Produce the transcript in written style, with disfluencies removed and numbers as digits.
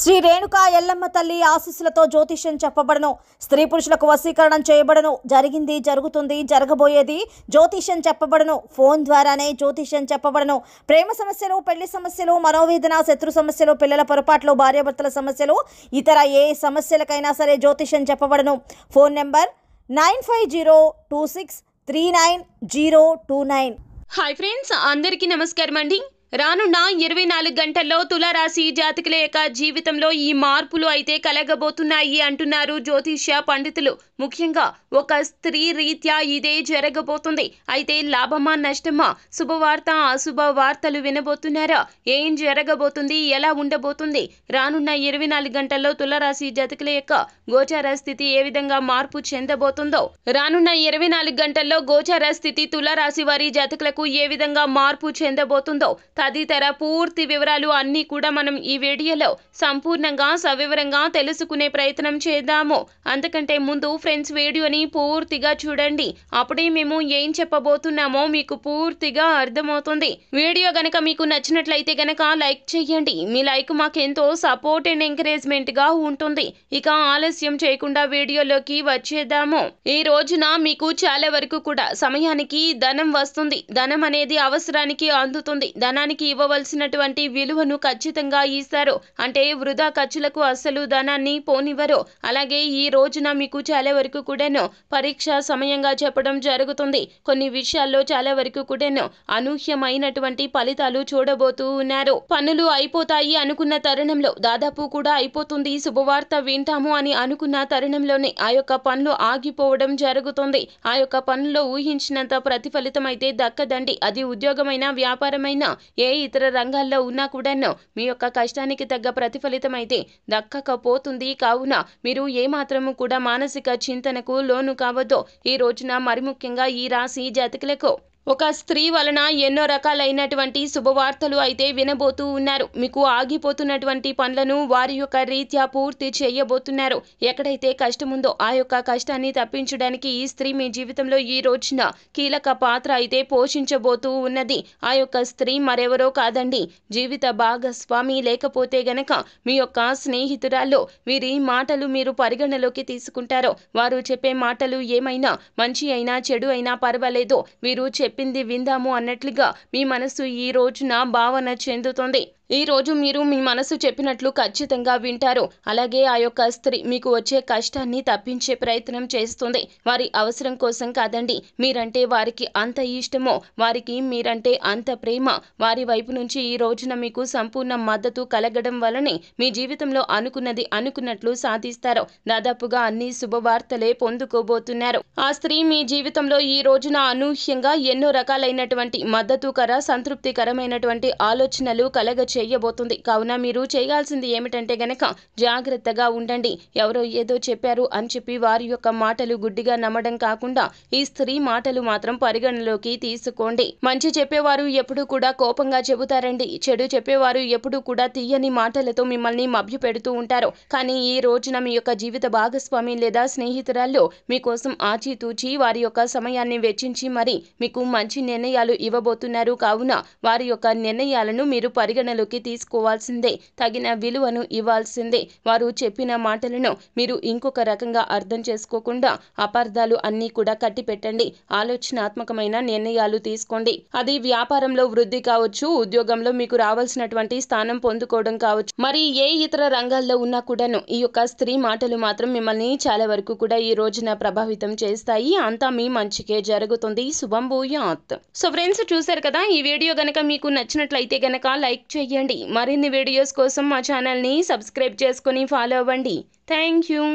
శ్రీ రేణుకా ఎల్లమ్మ తల్లి ఆశీస్సులతో జ్యోతిష్యం చెప్పబడను. స్త్రీ పురుషులకు వశీకరణం చేయబడను. జరిగింది, జరుగుతుంది, జరగబోయేది జ్యోతిష్యం చెప్పబడను. ఫోన్ ద్వారానే జ్యోతిష్యం చెప్పబడను. ప్రేమ సమస్యలు, పెళ్లి సమస్యలు, మనోవేదన, శత్రు సమస్యలు, పిల్లల పొరపాట్లు, భార్యాభర్తల సమస్యలు, ఇతర ఏ సమస్యలకైనా సరే జ్యోతిష్యం చెప్పబడను. Phone number 9502639029. హాయ్ ఫ్రెండ్స్, అందరికీ నమస్కారం అండి. రానున్న 24 గంటల్లో తులారాశి జాతకుల యొక్క జీవితంలో ఈ మార్పులు అయితే కలగబోతున్నాయి అంటున్నారు జ్యోతిష్య పండితులు. ముఖ్యంగా ఒక స్త్రీ రీత్యా ఇదే జరగబోతుంది. అయితే లాభమా నష్టమా, శుభవార్త అశుభ వార్తలు వినబోతున్నారా, ఏం జరగబోతుంది, ఎలా ఉండబోతుంది, రానున్న 24 గంటల్లో తులారాశి జాతకుల యొక్క గోచార స్థితి ఏ విధంగా మార్పు చెందబోతుందో, రానున్న 24 గంటల్లో గోచార స్థితి తులారాశి వారి జాతకులకు ఏ విధంగా మార్పు చెందబోతుందో తదితర పూర్తి వివరాలు అన్నీ కూడా మనం ఈ వీడియోలో సంపూర్ణంగా సవివరంగా తెలుసుకునే ప్రయత్నం చేద్దాము. అంతకంటే ముందు ఫ్రెండ్స్, వీడియోని పూర్తిగా చూడండి. అప్పుడే మేము ఏం చెప్పబోతున్నామో మీకు పూర్తిగా అర్థమవుతుంది. వీడియో గనక మీకు నచ్చినట్లయితే గనక లైక్ చేయండి. మీ లైక్ మాకు ఎంతో సపోర్ట్ అండ్ ఎంకరేజ్మెంట్ గా ఉంటుంది. ఇక ఆలస్యం చేయకుండా వీడియోలోకి వచ్చేద్దాము. ఈ రోజున మీకు చాలా వరకు కూడా సమయానికి ధనం వస్తుంది. ధనం అనేది అవసరానికి అందుతుంది. ధనానికి ఇవ్వవలసినటువంటి విలువను ఖచ్చితంగా ఇస్తారు. అంటే వృధా ఖర్చులకు అస్సలు ధనాన్ని పోనివ్వరు. అలాగే ఈ రోజున మీకు చాలా వరకు కూడాను పరీక్ష సమయంగా చెప్పడం జరుగుతుంది. కొన్ని విషయాల్లో చాలా వరకు కూడాను అనూహ్యమైనటువంటి ఫలితాలు చూడబోతూ ఉన్నారు. పనులు అయిపోతాయి అనుకున్న తరుణంలో దాదాపు కూడా అయిపోతుంది, శుభవార్త వింటాము అని అనుకున్న తరుణంలోనే ఆ యొక్క పనులు ఆగిపోవడం జరుగుతుంది. ఆ యొక్క పనుల్లో ఊహించినంత ప్రతిఫలితం అయితే దక్కదండి. అది ఉద్యోగమైన, వ్యాపారమైన, ఏ ఇతర రంగాల్లో ఉన్నా కూడాను మీ యొక్క కష్టానికి తగ్గ ప్రతిఫలితం అయితే దక్కకపోతుంది. కావున మీరు ఏమాత్రము కూడా మానసిక చింతనకు లోను కావద్దు. ఈ రోజున మరి ముఖ్యంగా ఈ రాశి జాతకులకు ఒక స్త్రీ వలన ఎన్నో రకాలైనటువంటి శుభవార్తలు అయితే వినబోతూ ఉన్నారు. మీకు ఆగిపోతున్నటువంటి పనులను వారి యొక్క రీత్యా పూర్తి చేయబోతున్నారు. ఎక్కడైతే కష్టం ఉందో ఆ యొక్క కష్టాన్ని తప్పించడానికి ఈ స్త్రీ మీ జీవితంలో ఈ రోజున కీలక పాత్ర అయితే పోషించబోతూ ఉన్నది. ఆ యొక్క స్త్రీ మరెవరో కాదండి, జీవిత భాగస్వామి, లేకపోతే గనక మీ యొక్క స్నేహితురాల్లో. వీరి మాటలు మీరు పరిగణలోకి తీసుకుంటారో, వారు చెప్పే మాటలు ఏమైనా మంచి అయినా చెడు అయినా పర్వాలేదు, వీరు చెప్పింది విందాము అన్నట్లుగా మీ మనసు ఈ రోజున భావన చెందుతుంది. ఈ రోజు మీరు మీ మనసు చెప్పినట్లు ఖచ్చితంగా వింటారు. అలాగే ఆ యొక్క స్త్రీ మీకు వచ్చే కష్టాన్ని తప్పించే ప్రయత్నం చేస్తుంది. వారి అవసరం కోసం కాదండి, మీరంటే వారికి అంత ఇష్టమో, వారికి మీరంటే అంత ప్రేమ, వారి వైపు నుంచి ఈ రోజున మీకు సంపూర్ణ మద్దతు కలగడం వలనే మీ జీవితంలో అనుకున్నది అనుకున్నట్లు సాధిస్తారు. దాదాపుగా అన్ని శుభవార్తలే పొందుకోబోతున్నారు. ఆ స్త్రీ మీ జీవితంలో ఈ రోజున అనూహ్యంగా ఎన్నో రకాలైనటువంటి మద్దతుకర, సంతృప్తికరమైనటువంటి ఆలోచనలు చేయబోతుంది. కావున మీరు చేయాల్సింది ఏమిటంటే గనక జాగ్రత్తగా ఉండండి. ఎవరో ఏదో చెప్పారు అని చెప్పి వారి యొక్క మాటలు గుడ్డిగా నమ్మడం కాకుండా ఈ స్త్రీ మాటలు మాత్రం పరిగణలోకి తీసుకోండి. మంచి చెప్పేవారు ఎప్పుడు కూడా కోపంగా చెబుతారండి. చెడు చెప్పేవారు ఎప్పుడు కూడా తీయని మాటలతో మిమ్మల్ని మభ్య పెడుతూ ఉంటారు. కానీ ఈ రోజున మీ యొక్క జీవిత భాగస్వామి లేదా స్నేహితురాల్లో మీకోసం ఆచితూచి వారి యొక్క సమయాన్ని వెచ్చించి మరి మీకు మంచి నిర్ణయాలు ఇవ్వబోతున్నారు. కావున వారి యొక్క నిర్ణయాలను మీరు పరిగణలోకి తీసుకోవాల్సిందే, తగిన విలువను ఇవ్వాల్సిందే. వారు చెప్పిన మాటలను మీరు ఇంకొక రకంగా అర్థం చేసుకోకుండా అపార్థాలు అన్నీ కూడా కట్టిపెట్టండి. ఆలోచనాత్మకమైన నిర్ణయాలు తీసుకోండి. అది వ్యాపారంలో వృద్ధి కావచ్చు, ఉద్యోగంలో మీకు రావాల్సినటువంటి స్థానం పొందుకోవడం కావచ్చు, మరి ఏ ఇతర రంగాల్లో ఉన్నా కూడాను ఈ యొక్క స్త్రీ మాటలు మాత్రం మిమ్మల్ని చాలా వరకు కూడా ఈ రోజున ప్రభావితం చేస్తాయి. అంతా మీ మంచికే జరుగుతుంది. శుభం భూయాత్. సో ఫ్రెండ్స్, చూశారు కదా, ఈ వీడియో గనక మీకు నచ్చినట్లయితే గనక లైక్ చేయండి. మరిన్ని వీడియోస్ కోసం మా ఛానల్ని సబ్స్క్రైబ్ చేసుకొని ఫాలో అవ్వండి. Thank you.